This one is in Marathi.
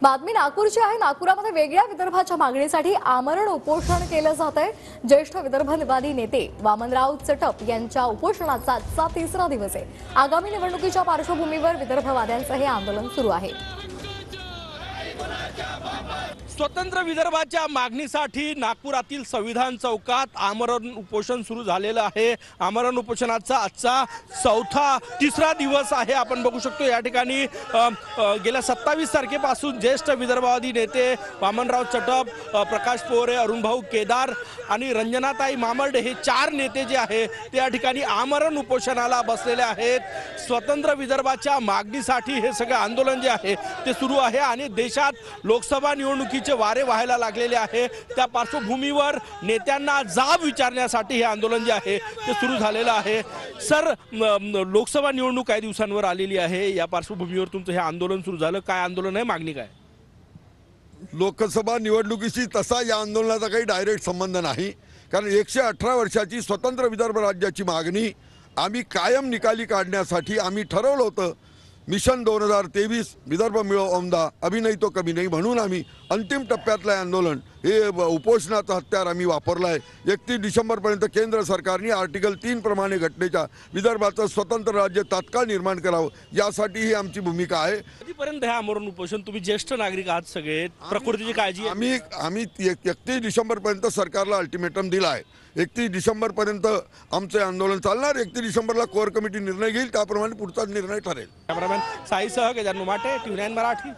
बातमी नागपूरची आहे। नागपुरामध्ये वेगळ्या विदर्भाच्या मागणीसाठी आमरण उपोषण केलं जात आहे। ज्येष्ठ विदर्भवादी नेते वामनराव चटप यांच्या उपोषणाचा आजचा तिसरा दिवस आहे। आगामी निवडणुकीच्या पार्श्वभूमीवर विदर्भवाद्यांचं हे आंदोलन सुरू आहे। स्वतंत्र विदर्भाच्या मागणीसाठी नागपुरातील संविधान चौकात आमरण उपोषण सुरू झालेलं आहे। आमरण उपोषणाचा आजचा तिसरा दिवस आहे। आपण बघू शकतो या ठिकाणी गेल्या 27 तारखेपासून ज्येष्ठ विदर्भवादी नेते वामनराव चटप, प्रकाश पोरे, अरुणभाऊ केदार आणि रंजनाताई मामर्डे हे 4 नेते जे आहे ते या ठिकाणी आमरण उपोषणाला बसलेले आहेत। स्वतंत्र विदर्भाच्या मागणीसाठी हे सगळे आंदोलन जे आहे ते सुरू आहे आणि देशात लोकसभा निवडणुकीचे वारे व्हायला लागलेले आहे। त्या पार्श्वभूमीवर नेत्यांना जाब विचारण्यासाठी हे आंदोलन जे आहे ते सुरू झालेलं आहे। सर, लोकसभा निवडणूक काही दिवसांवर आलेली आहे, या पार्श्वभूमीवर तुमचं हे आंदोलन सुरू झालं। काय आंदोलन आहे, मागणी काय? लोकसभा निवडणुकीशी तसा या आंदोलनाचा काही डायरेक्ट संबंध नाही, कारण 118 वर्षाची स्वतंत्र विदर्भ राज्याची मागणी आम्ही कायम निकाली काढण्यासाठी आम्ही ठरवलं होतं। मिशन 2023 विदर्भ मिळो ओमदा, अभी नहीं तो कभी नहीं म्हणून आम्ही अंतिम टप्प्यातलं आंदोलन हे उपोषणाचं हत्यार आम्ही वापरलं आहे। 31 डिसेंबरपर्यंत केंद्र सरकारने आर्टिकल 3 प्रमाणे घटनेच्या विदर्भाचं स्वतंत्र राज्य तात्काळ निर्माण करावं, यासाठी ही आमची भूमिका आहे। कधीपर्यंत हे आमरण उपोषण? तुम्ही ज्येष्ठ नागरिक आहात, सगळे प्रकृतीची काळजी आम्ही 31 डिसेंबरपर्यंत सरकारला अल्टिमेटम दिला आहे। 31 डिसेंबरपर्यंत आमचे आंदोलन चालणार। 31 डिसेंबरला कोर कमिटी निर्णय घेईल, त्याप्रमाणे पुढचा निर्णय ठरेल। कॅमेरामॅन साईसह केदार नुमाटे, TV9 मराठी।